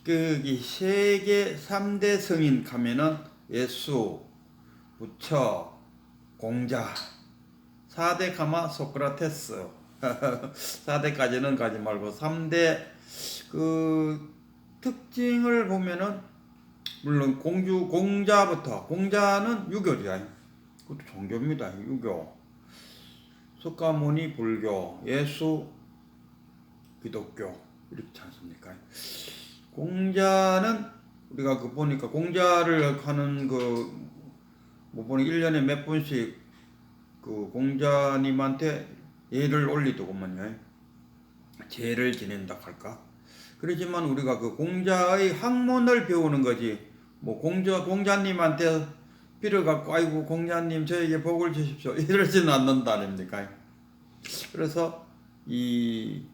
이 세계 3대 성인 가면은 예수, 부처, 공자, 4대 가마 소크라테스. 4대까지는 가지 말고 3대 그 특징을 보면은 물론 공자부터 공자는 유교죠. 그것도 종교입니다. 유교. 석가모니 불교, 예수 기독교 이렇지 않습니까? 공자는 우리가 보니까 공자를 하는 뭐 보니 1년에 몇 분씩 공자님한테 예를 올리더구만요. 제를 지낸다 할까? 그렇지만 우리가 공자의 학문을 배우는 거지. 뭐 공자님한테 빌어갖고 아이고 공자님 저에게 복을 주십시오 이러지는 않는다 아닙니까? 그래서 이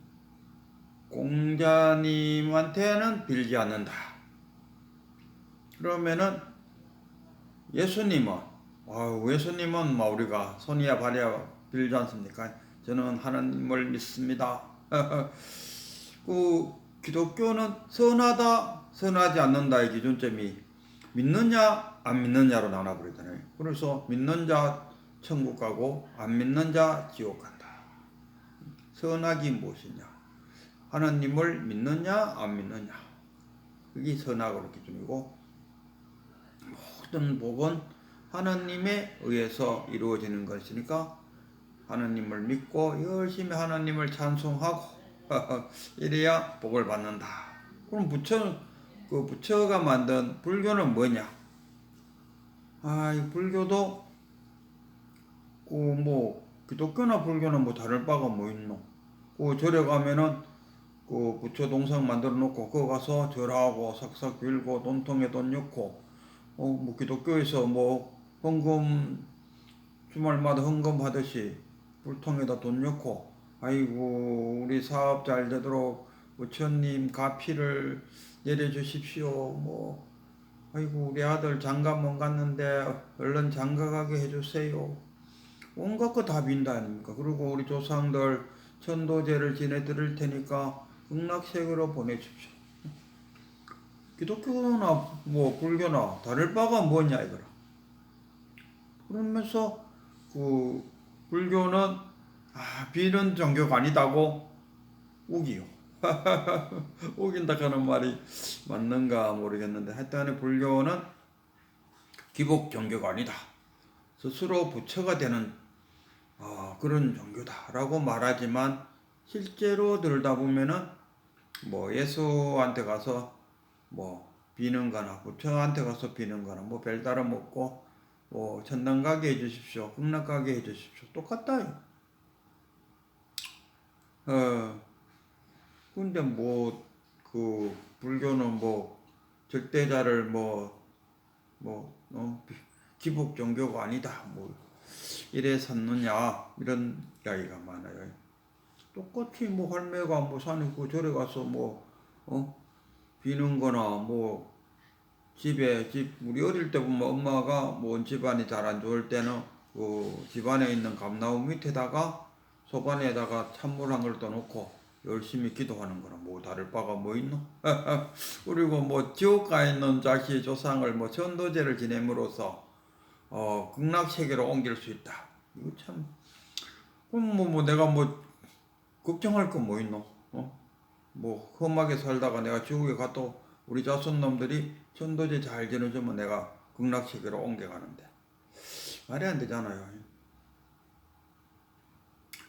공자님한테는 빌지 않는다. 그러면은 예수님은 우리가 손이야 발이야 빌지 않습니까? 저는 하나님을 믿습니다. 기독교는 선하다, 선하지 않는다의 기준점이 믿느냐, 안 믿느냐로 나눠버리잖아요. 그래서 믿는 자 천국 가고 안 믿는 자 지옥 간다. 선악이 무엇이냐? 하나님을 믿느냐, 안 믿느냐. 그게 선악으로 기준이고 모든 복은 하나님에 의해서 이루어지는 것이니까 하나님을 믿고 열심히 하나님을 찬송하고 이래야 복을 받는다. 그럼 부처가 만든 불교는 뭐냐? 이 불교도 기독교나 불교는 다를 바가 뭐 있노? 절에 가면은 부처 동상 만들어 놓고 그거 가서 절하고 삭삭 빌고 돈통에 돈 넣고 기독교에서 헌금 주말마다 헌금 하듯이 불통에다 돈 넣고 아이고 우리 사업 잘 되도록 부처님 가피를 내려주십시오. 아이고 우리 아들 장가 못 갔는데 얼른 장가 가게 해주세요. 온갖 거 다 빈다 아닙니까? 그리고 우리 조상들 천도제를 지내드릴 테니까 극락세계로 보내십시오. 기독교나 불교나 다를 바가 뭐냐 이거라. 그러면서 불교는 비는 종교가 아니다고 우기요. 우긴다 하는 말이 맞는가 모르겠는데 하여튼 불교는 기복 종교가 아니다. 스스로 부처가 되는 그런 종교다라고 말하지만 실제로 들다 보면은 예수한테 가서 비는 거나 부처한테 가서 비는 거나 별다름 없고 천당 가게 해주십시오. 극락 가게 해주십시오. 똑같다요. 근데 불교는 절대자를 기복 종교가 아니다. 이래 샀느냐 이런 이야기가 많아요. 똑같이 할매가 산에 절에 가서 비는 거나 우리 어릴 때 보면 엄마가 집안이 잘 안 좋을 때는 집안에 있는 감나무 밑에다가 소반에다가 찬물 한 그릇 넣고 열심히 기도하는 거나 다를 바가 뭐 있노? 그리고 지옥 가 있는 자기 조상을 천도제를 지냄으로써 극락세계로 옮길 수 있다. 이거 참 그럼 내가 걱정할 거 뭐 있노? 험하게 살다가 내가 지옥에 가도 우리 자손놈들이 천도제 잘 지내주면 내가 극락세계로 옮겨가는데 말이 안 되잖아요.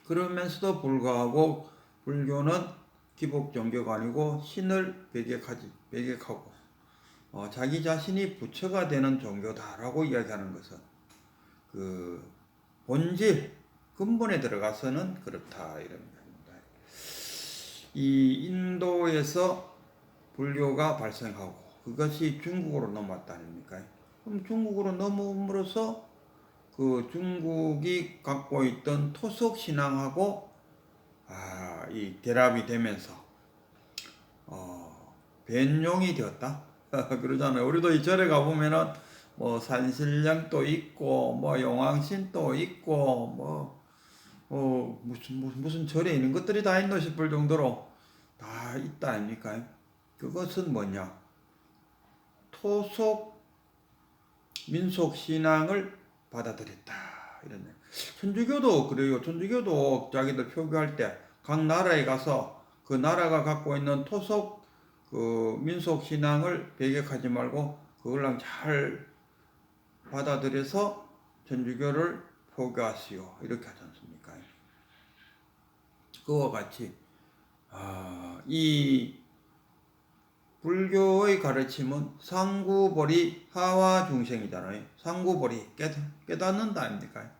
그러면서도 불구하고 불교는 기복 종교가 아니고 신을 배격하고 자기 자신이 부처가 되는 종교다라고 이야기하는 것은 본질 근본에 들어가서는 그렇다 이런 겁니다. 이 인도에서 불교가 발생하고 그것이 중국으로 넘어왔다 아닙니까? 그럼 중국으로 넘어옴으로써 중국이 갖고 있던 토속 신앙하고 이 결합이 되면서 변종이 되었다. 그러잖아요. 우리도 이 절에 가보면은 산신령도 있고 용왕신도 있고 무슨 절에 있는 것들이 다 있노 싶을 정도로 다 있다 아닙니까? 그것은 뭐냐? 토속 민속 신앙을 받아들였다. 이런. 천주교도 그래요. 천주교도 자기들 표기할 때 각 나라에 가서 그 나라가 갖고 있는 토속 그 민속 신앙을 배격하지 말고 그걸랑 잘 받아들여서 천주교를 포기하시오. 이렇게 하지 않습니까? 그와 같이 이 불교의 가르침은 상구보리 하와 중생이잖아요. 상구보리 깨닫는다 아닙니까?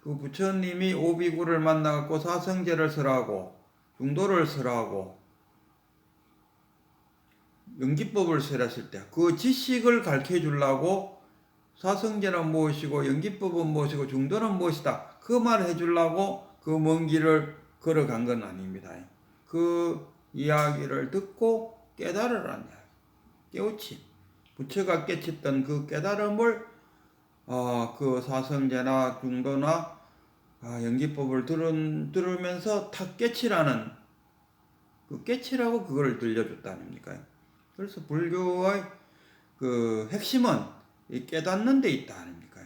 그 부처님이 오비구를 만나갖고 사성제를 설하고 중도를 설하고 연기법을 설했을 때 그 지식을 가르쳐 주려고 사성제는 무엇이고 연기법은 무엇이고 중도는 무엇이다 그 말을 해주려고 그 먼 길을 걸어간 건 아닙니다. 그 이야기를 듣고 깨달으라는 이야기. 깨우침. 부처가 깨쳤던 그 깨달음을 그 사성제나 중도나 연기법을 들으면서 탁 깨치라는 그 깨치라고 그걸 들려줬다 아닙니까? 그래서 불교의 그 핵심은 이 깨닫는 데 있다 아닙니까?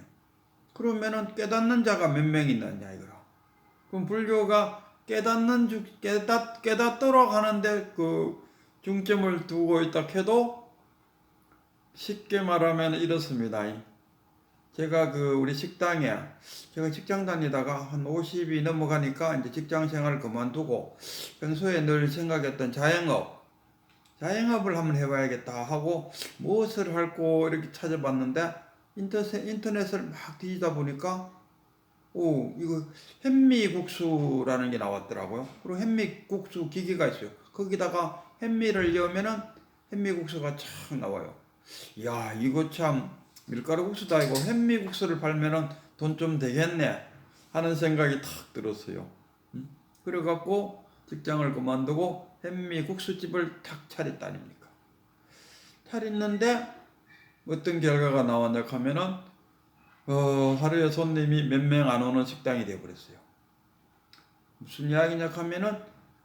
그러면은 깨닫는 자가 몇 명 있느냐 이거라. 그럼 불교가 깨닫도록 하는데 그 중점을 두고 있다 해도 쉽게 말하면 이렇습니다. 제가 우리 식당에 제가 직장 다니다가 한 50이 넘어가니까 이제 직장 생활을 그만두고 평소에 늘 생각했던 자영업을 한번 해봐야겠다 하고 무엇을 할고 이렇게 찾아봤는데 인터넷을 막 뒤지다 보니까 이거 현미국수라는 게 나왔더라고요. 그리고 현미국수 기계가 있어요. 거기다가 현미를 넣으면은 현미국수가 촥 나와요. 이야, 이거 참 밀가루 국수도 아니고 현미국수를 팔면은 돈 좀 되겠네 하는 생각이 탁 들었어요. 그래갖고 직장을 그만두고 현미국수집을 탁 차렸다 아닙니까? 차렸는데 어떤 결과가 나왔냐 하면은 하루에 손님이 몇 명 안 오는 식당이 되어버렸어요. 무슨 이야기냐 하면은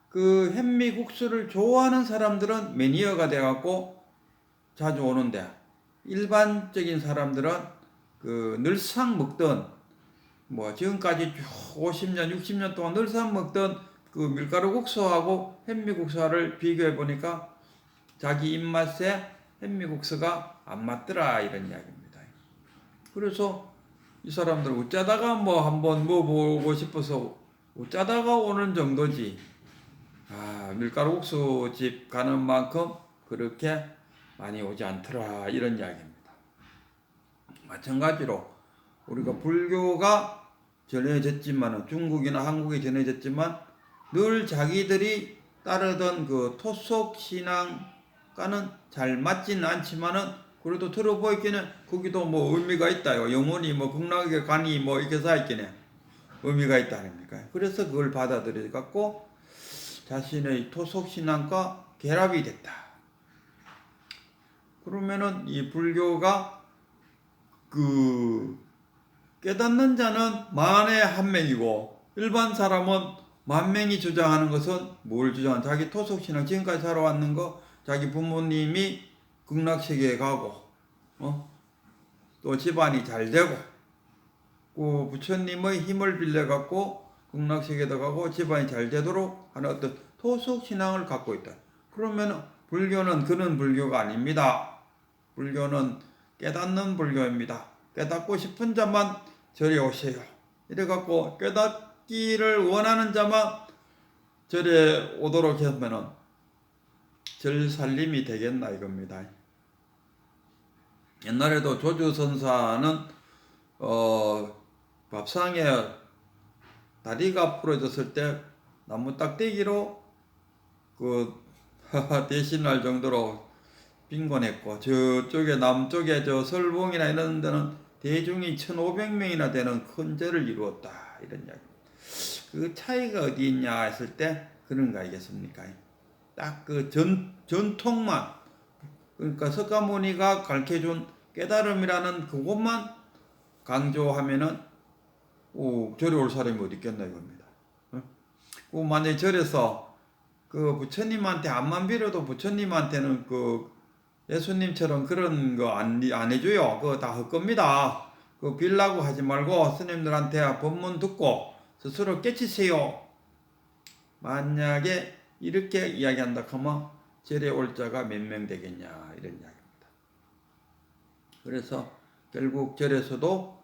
그 현미국수를 좋아하는 사람들은 매니아가 돼갖고 자주 오는데 일반적인 사람들은 그 늘상 먹던 지금까지 쭉 50년 60년 동안 늘상 먹던 그 밀가루 국수하고 현미국수를 비교해 보니까 자기 입맛에 현미국수가 안 맞더라 이런 이야기입니다. 그래서 이 사람들 어쩌다가 한번 먹어보고 싶어서 어쩌다가 오는 정도지 밀가루국수 집 가는 만큼 그렇게 많이 오지 않더라 이런 이야기입니다. 마찬가지로 우리가 불교가 전해졌지만 중국이나 한국에 전해졌지만 늘 자기들이 따르던 그 토속 신앙과는 잘 맞지는 않지만은 그래도 들어보이기는 거기도 의미가 있다요. 영혼이 극락에 가니 이렇게 쌓였기네 의미가 있다 아닙니까? 그래서 그걸 받아들여 갖고 자신의 토속 신앙과 결합이 됐다. 그러면은 이 불교가 그 깨닫는 자는 만에 한 명이고 일반 사람은 만 명이 주장하는 것은 뭘 주장한 자기 토속 신앙 지금까지 살아왔는 거 자기 부모님이 극락세계에 가고 또 집안이 잘 되고 그 부처님의 힘을 빌려 갖고 극락세계도 가고 집안이 잘 되도록 하는 어떤 토속 신앙을 갖고 있다. 그러면 불교는 그런 불교가 아닙니다. 불교는 깨닫는 불교입니다. 깨닫고 싶은 자만 절에 오세요. 이래갖고 깨닫기를 원하는 자만 절에 오도록 하면은 절 살림이 되겠나 이겁니다. 옛날에도 조주선사는 밥상에 다리가 부러졌을 때 나무 딱대기로 대신할 정도로 빈곤했고 저쪽에 남쪽에 설봉이나 이런 데는 대중이 1,500명이나 되는 큰 절을 이루었다 이런 이야기. 그 차이가 어디 있냐 했을 때 그런 거 아니겠습니까? 딱 그 전통만 그러니까 석가모니가 가르쳐준 깨달음이라는 그것만 강조하면은 절에 올 사람이 어디 있겠나 이겁니다. 만약에 절에서 그 부처님한테 암만 빌어도 부처님한테는 그 예수님처럼 그런 거 안 해줘요. 그거 다 헛겁니다. 그 빌라고 하지 말고 스님들한테 법문 듣고 스스로 깨치세요. 만약에 이렇게 이야기한다 하면 절에 올 자가 몇 명 되겠냐 이런 이야기입니다. 그래서 결국 절에서도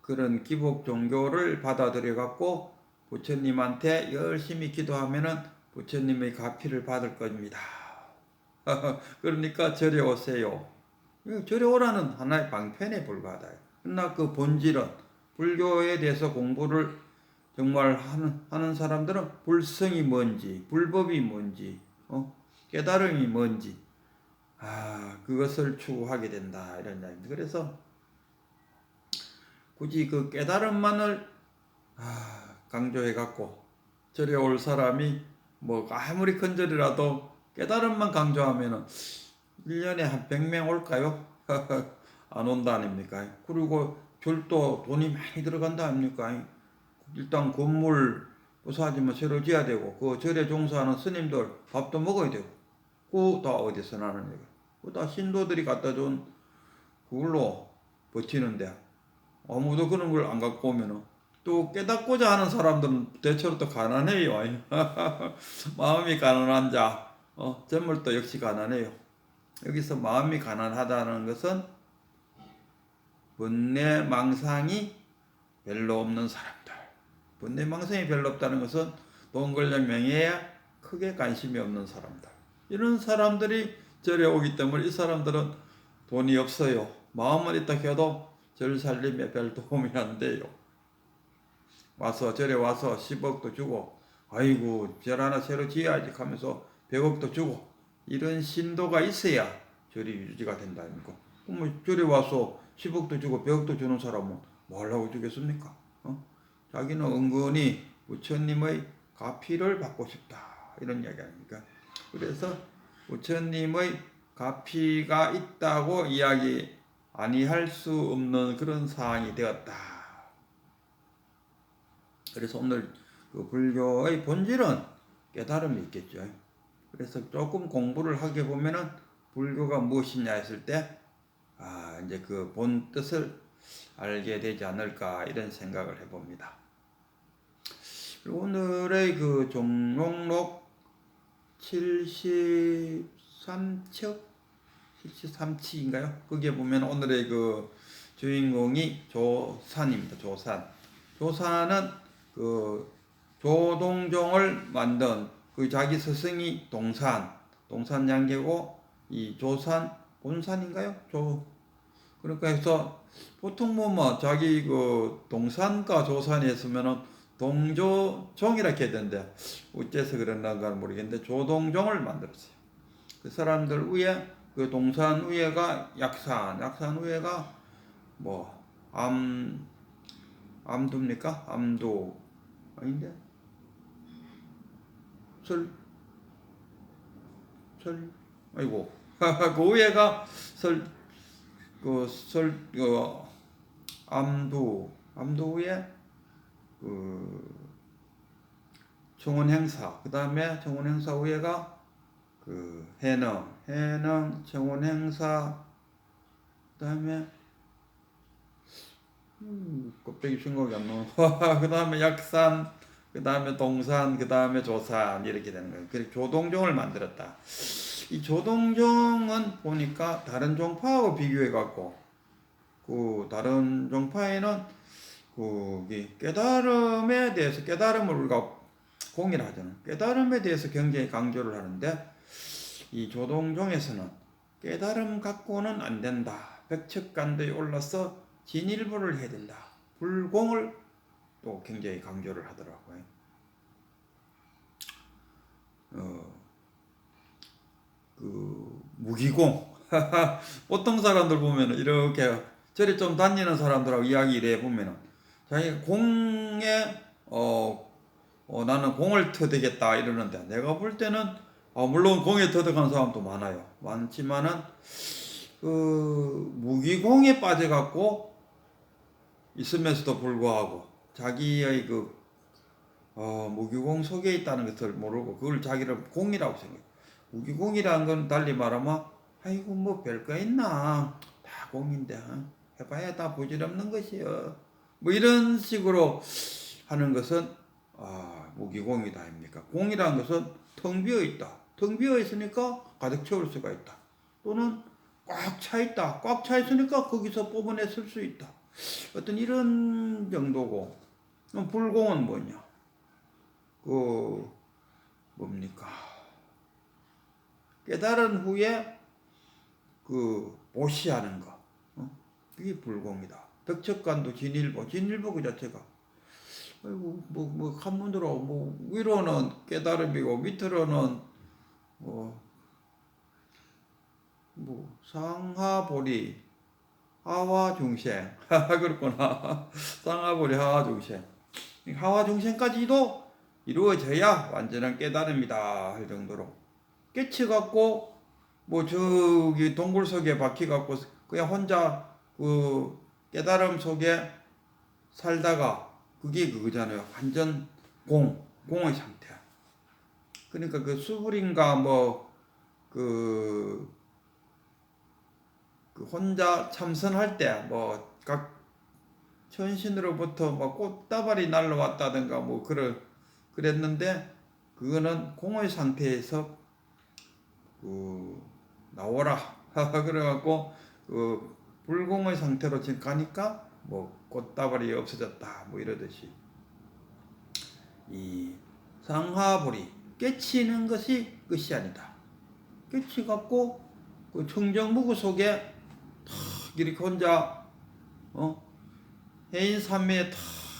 그런 기복 종교를 받아들여 갖고 부처님한테 열심히 기도하면은 부처님의 가피를 받을 겁니다. 그러니까 절에 오세요. 절에 오라는 하나의 방편에 불과하다. 그러나 그 본질은 불교에 대해서 공부를 정말 하는 사람들은 불성이 뭔지, 불법이 뭔지, 깨달음이 뭔지, 그것을 추구하게 된다. 이런 이야기입니다. 그래서 굳이 그 깨달음만을 강조해갖고 절에 올 사람이 뭐 아무리 큰 절이라도 깨달음만 강조하면은 1년에 한 100명 올까요? 안 온다 아닙니까? 그리고 절도 돈이 많이 들어간다 아닙니까? 일단 건물 부서지면 새로 지어야 되고 그 절에 종사하는 스님들 밥도 먹어야 되고 그거 다 어디서 나는 얘기? 그거 다 신도들이 갖다 준 그걸로 버티는데 아무도 그런 걸 안 갖고 오면은 또 깨닫고자 하는 사람들은 대체로 또 가난해요. 마음이 가난한 자, 재물도 역시 가난해요. 여기서 마음이 가난하다는 것은 번뇌 망상이 별로 없는 사람들. 번뇌 망상이 별로 없다는 것은 돈 권력 명예에 크게 관심이 없는 사람들. 이런 사람들이 절에 오기 때문에 이 사람들은 돈이 없어요. 마음만 있다 해도 절 살림에 별 도움이 안 돼요. 절에 와서 10억도 주고 아이고 절 하나 새로 지어야지 하면서 100억도 주고 이런 신도가 있어야 절이 유지가 된다 아닙니까? 그럼 절에 와서 10억도 주고 100억도 주는 사람은 뭘 하고 주겠습니까? 자기는 은근히 부처님의 가피를 받고 싶다 이런 이야기 아닙니까? 그래서 부처님의 가피가 있다고 이야기 아니할 수 없는 그런 상황이 되었다. 그래서 오늘 그 불교의 본질은 깨달음이 있겠죠. 그래서 조금 공부를 하게 보면은 불교가 무엇이냐 했을 때, 이제 그 본 뜻을 알게 되지 않을까 이런 생각을 해봅니다. 그리고 오늘의 그 종록록 73칙인가요? 거기에 보면 오늘의 그 주인공이 조산입니다. 조산은 그 조동종을 만든 그 자기 스승이 동산양계고 이 조산 본산인가요? 그러니까 해서 보통 뭐 자기 그 동산과 조산이 했으면은 동조종이라 해야 되는데 어째서 그랬나가 모르겠는데 조동종을 만들었어요. 그 사람들 위에 그 동산 위에가 약산 위에가 뭐 암두입니까? 암두 아닌데 아이고 그 위에가 암두 위에 그 정원행사 그 다음에 정원행사 위에가 그 해능 정원행사 그 다음에 껍데기 생각이 안 나. 그 다음에 약산 그 다음에 동산 그 다음에 조산 이렇게 되는 거예요. 그래서 조동종을 만들었다. 이 조동종은 보니까 다른 종파하고 비교해 갖고 그 다른 종파에는 그 깨달음에 대해서 깨달음을 우리가 공유를 하잖아요. 깨달음에 대해서 굉장히 강조를 하는데 이 조동종에서는 깨달음 갖고는 안 된다. 백척간도에 올라서 진일보를 해야 된다. 불공을 또 굉장히 강조를 하더라고요. 그 무기공 보통 사람들 보면은 이렇게 저리 좀 다니는 사람들하고 이야기를 해보면은 자기가 공에 나는 공을 터득했다 이러는데 내가 볼 때는 물론 공에 터득한 사람도 많지만은 그 무기공에 빠져갖고 있으면서도 불구하고 자기의 그 무기공 속에 있다는 것을 모르고 그걸 자기를 공이라고 생각해. 무기공이라는 건 달리 말하면 아이고 뭐 별거 있나 다 공인데 해봐야 다 부질없는 것이여 뭐 이런 식으로 하는 것은 무기공이다 아닙니까? 공이라는 것은 텅 비어 있다. 텅 비어 있으니까 가득 채울 수가 있다. 또는 꽉 차 있다. 꽉 차 있으니까 거기서 뽑아내 쓸 수 있다. 어떤 이런 정도고. 그럼 불공은 뭐냐? 뭡니까? 깨달은 후에 보시하는 거. 그게 불공이다. 덕척간도 진일보 그 자체가. 아이고, 한문으로, 위로는 깨달음이고, 밑으로는, 상하보리, 하와중생. 그렇구나. 상하보리, 하와중생. 하와중생까지도 이루어져야 완전한 깨달음이다. 할 정도로. 깨치갖고, 저기 동굴 속에 박혀갖고, 그냥 혼자 깨달음 속에 살다가, 그게 그거잖아요. 완전 공의 상태. 그러니까 수불인가 혼자 참선할 때 각 천신으로부터 꽃다발이 날라왔다든가 그랬는데 그거는 공의 상태에서 나오라 그래갖고 불공의 상태로 지금 가니까 꽃다발이 없어졌다 이러듯이 이 상하불이 깨치는 것이 끝이 아니다. 깨치갖고 청정무구 속에 탁 이렇게 혼자 해인산매에 탁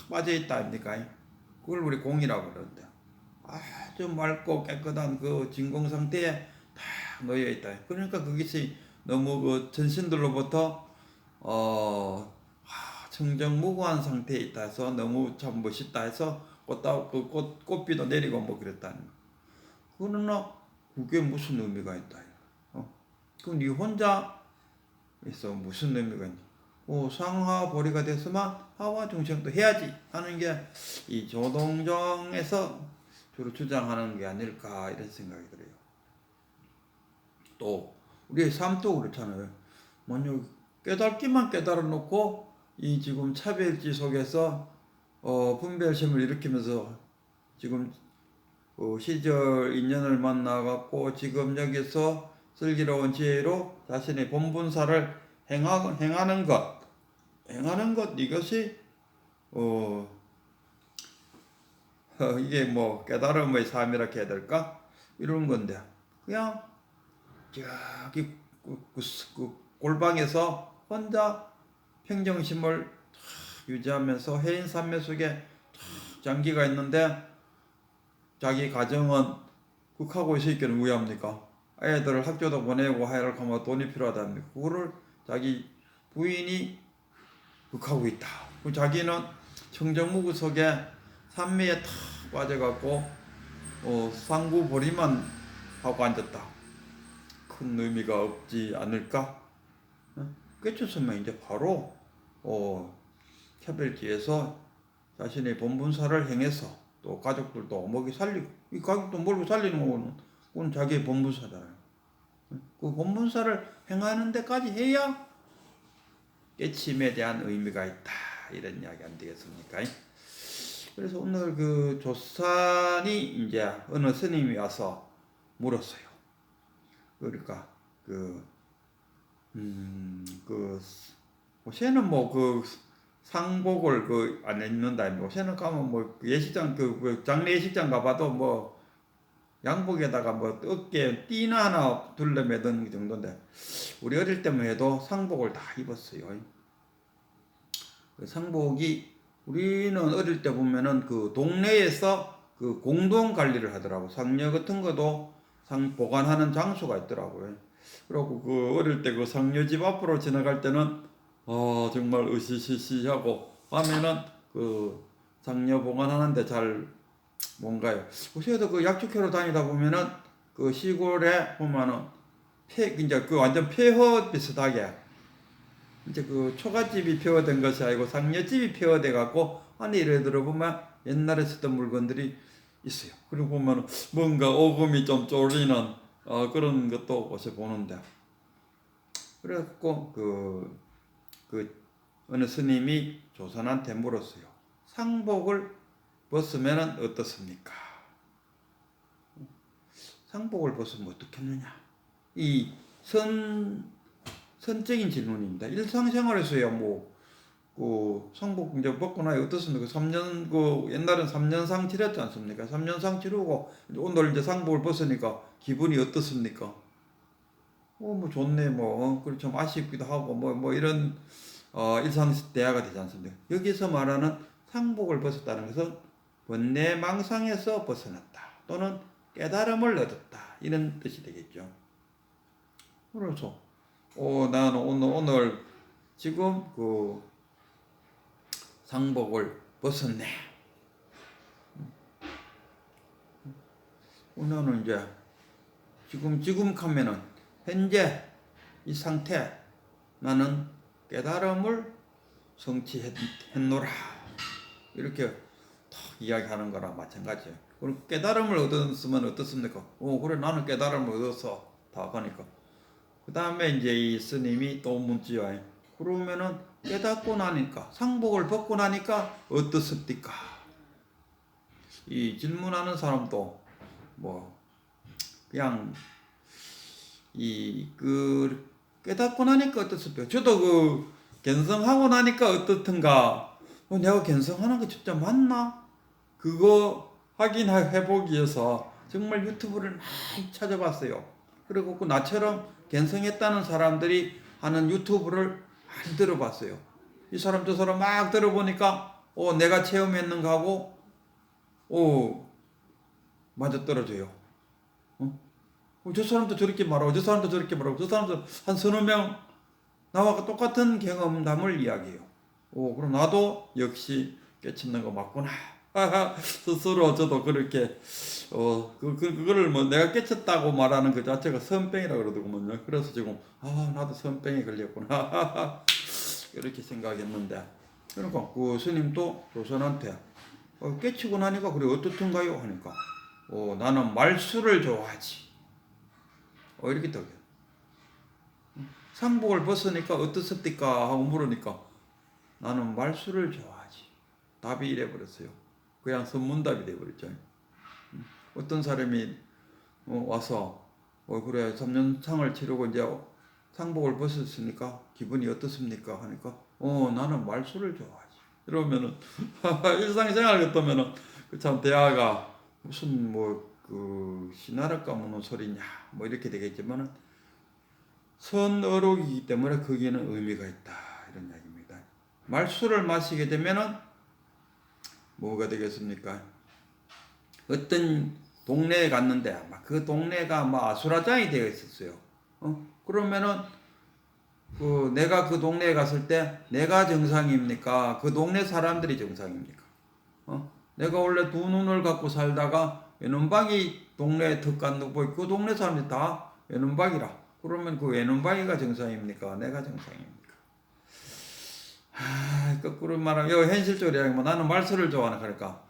빠져있다 아닙니까? 그걸 우리 공이라고 그러는데 아주 맑고 깨끗한 그 진공 상태에 탁 놓여있다. 그러니까 그것이 너무 전신들로부터 청정무구한 상태에 있다 해서 너무 참 멋있다 해서 꽃비도 내리고 그랬다는 거. 그러나 그게 무슨 의미가 있다. 그럼 네 혼자 있어 무슨 의미가 있냐? 상하보리가 됐으면 하와 중생도 해야지 하는 게 이 조동정에서 주로 주장하는 게 아닐까 이런 생각이 들어요. 또 우리의 삶도 그렇잖아요. 먼저 깨닫기만 깨달아 놓고 이 지금 차별지 속에서 분별심을 일으키면서 지금 시절 인연을 만나갖고 지금 여기서 슬기로운 지혜로 자신의 본분사를 행하는 것 이것이 이게 깨달음의 삶이라 해야 될까 이런 건데 그냥 저기 골방에서 혼자 평정심을 유지하면서 해인산매 속에 장기가 있는데 자기 가정은 극하고 있으니까 왜 합니까? 애들을 학교도 보내고 하여를 하면 돈이 필요하답니까? 그거를 자기 부인이 극하고 있다. 자기는 청정무구 속에 산매에 탁 빠져갖고 상구보리만 하고 앉았다. 큰 의미가 없지 않을까? 깨쳤으면 이제 바로 차별지에서 자신의 본분사를 행해서 또 가족들도 먹이 살리고 이 가족도 먹이 살리는 거는 그건 자기의 본분사잖아요. 그 본분사를 행하는 데까지 해야 깨침에 대한 의미가 있다 이런 이야기 안 되겠습니까? 그래서 오늘 그 조산이 이제 어느 스님이 와서 물었어요. 그러니까 새는 상복을 안 입는다. 새는 가면 예식장 장례 예식장 가봐도 양복에다가 어깨에 띠나 하나 둘러매던 정도인데 우리 어릴 때만 해도 상복을 다 입었어요. 그 상복이 우리는 어릴 때 보면은 그 동네에서 그 공동 관리를 하더라고. 상녀 같은 것도 보관하는 장소가 있더라고요. 그리고 그 어릴 때 그 상녀집 앞으로 지나갈 때는 정말 으시시시하고 하면은 그 상녀 보관하는데 잘 뭔가요? 요새도 그 약초캐로 다니다 보면은 그 시골에 보면은 이제 그 완전 폐허 비슷하게 이제 그 초가집이 폐허된 것이 아니고 상녀집이 폐허돼 갖고 안에 예를 들어 보면 옛날에 쓰던 물건들이 있어요. 그리고 보면 뭔가 오금이 좀 쫄리는 그런 것도 옷에 보는데, 그래갖고 그 어느 스님이 조선한테 물었어요. 상복을 벗으면 어떻습니까? 상복을 벗으면 어떻겠느냐? 이 선적인 질문입니다. 일상생활에서야 상복 이제 벗고 나야 어떻습니까? 3년, 옛날엔 3년상 치렀지 않습니까? 3년상 치르고, 오늘 이제 상복을 벗으니까 기분이 어떻습니까? 좋네, 그리고 좀 아쉽기도 하고, 이런, 일상대화가 되지 않습니까? 여기서 말하는 상복을 벗었다는 것은 번뇌망상에서 벗어났다. 또는 깨달음을 얻었다. 이런 뜻이 되겠죠. 그래서, 나는 오늘 지금 상복을 벗었네. 오늘은 이제 지금 하면은 현재 이 상태 나는 깨달음을 성취했노라. 이렇게 탁 이야기하는 거랑 마찬가지예요. 그리고 깨달음을 얻었으면 어떻습니까? 그래 나는 깨달음을 얻었어. 다 하니까. 그 다음에 이제 이 스님이 또 묻지요. 그러면은 깨닫고 나니까, 상복을 벗고 나니까 어떻습니까? 이 질문하는 사람도 그냥 깨닫고 나니까 어떻습니까? 저도 견성하고 나니까 어떻든가, 내가 견성하는 거 진짜 맞나? 그거 확인해보기 위해서 정말 유튜브를 많이 찾아봤어요. 그리고 나처럼 견성했다는 사람들이 하는 유튜브를 많이 들어봤어요. 이 사람 저 사람 막 들어보니까 내가 체험했는가 하고 맞아떨어져요. 저 사람도 저렇게 말하고 저 사람도 저렇게 말하고 저 사람도 한 서너 명 나와 똑같은 경험담을 이야기해요. 그럼 나도 역시 깨치는 거 맞구나. 스스로 저도 그렇게 그거를 내가 깨쳤다고 말하는 그 자체가 선병이라고 그러더군요. 그래서 지금 나도 선병에 걸렸구나. 이렇게 생각했는데, 그러니까 그 스님도 조선한테 깨치고 나니까 그래 어떻든가요 하니까 나는 말수를 좋아하지. 이렇게 또 상복을 벗으니까 어떻습니까 하고 물으니까 나는 말수를 좋아하지. 답이 이래 버렸어요. 그냥 선문답이 돼 버렸죠. 어떤 사람이 와서 그래 3년상을 치르고 이제 상복을 벗었으니까 기분이 어떻습니까 하니까 나는 말수를 좋아하지. 이러면은 일상생활 같으면은 참 대화가 무슨 신하를 까무는 소리냐 이렇게 되겠지만은 선어록이기 때문에 거기에는 의미가 있다 이런 이야기입니다. 말수를 마시게 되면은 뭐가 되겠습니까? 어떤 동네에 갔는데 그 동네가 아수라장이 되어 있었어요. 그러면은 내가 그 동네에 갔을 때 내가 정상입니까? 그 동네 사람들이 정상입니까? 내가 원래 두 눈을 갖고 살다가 외눈박이 동네에 턱 갖는 그 동네 사람들이 다 외눈박이라. 그러면 그 외눈박이가 정상입니까? 내가 정상입니까? 거꾸로 말하면 현실적으로 이야기하면 나는 말수를 좋아하는 거니까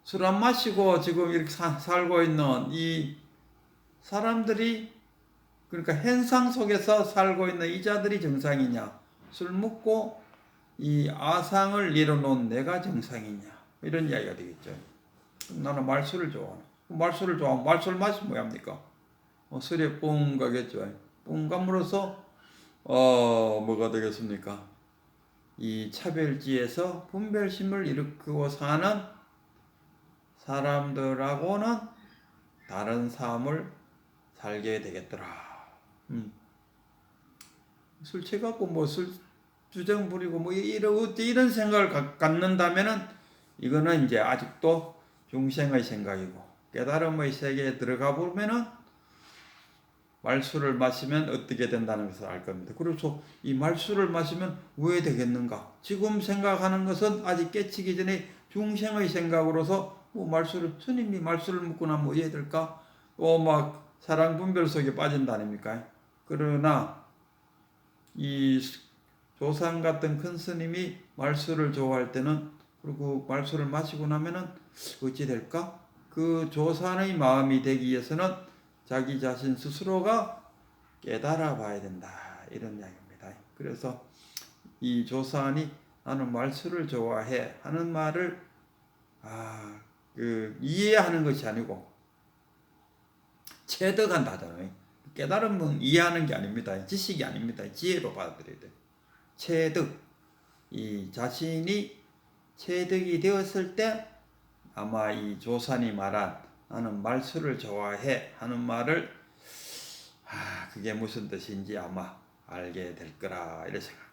술 안 마시고 지금 이렇게 살고 있는 이 사람들이, 그러니까 현상 속에서 살고 있는 이 자들이 정상이냐, 술 먹고 이 아상을 이뤄놓은 내가 정상이냐, 이런 이야기가 되겠죠. 나는 말수를 좋아하는. 말수를 좋아하면 말수를 마시면 뭐합니까? 술에 뽕 가겠죠. 뽕 감으로써 뭐가 되겠습니까? 이 차별지에서 분별심을 일으키고 사는 사람들하고는 다른 삶을 살게 되겠더라. 술 취갖고 술 주정 부리고 이런 생각을 갖는다면은 이거는 이제 아직도 중생의 생각이고, 깨달음의 세계에 들어가 보면은 말수를 마시면 어떻게 된다는 것을 알 겁니다. 그래서 이 말수를 마시면 왜 되겠는가? 지금 생각하는 것은 아직 깨치기 전에 중생의 생각으로서 스님이 말수를 먹고 나면 어떻게 될까? 사랑 분별 속에 빠진다 아닙니까? 그러나 이 조상 같은 큰 스님이 말수를 좋아할 때는 그리고 말수를 마시고 나면은 어찌 될까? 그 조산의 마음이 되기 위해서는 자기 자신 스스로가 깨달아 봐야 된다. 이런 이야기입니다. 그래서 이 조산이 나는 말수를 좋아해 하는 말을 이해하는 것이 아니고 체득한다잖아요. 깨달음은 이해하는 게 아닙니다. 지식이 아닙니다. 지혜로 받아들여야 돼요. 체득. 이 자신이 체득이 되었을 때 아마 이 조산이 말한 나는 말수를 좋아해 하는 말을 그게 무슨 뜻인지 아마 알게 될 거라 이렇게 생각합니다.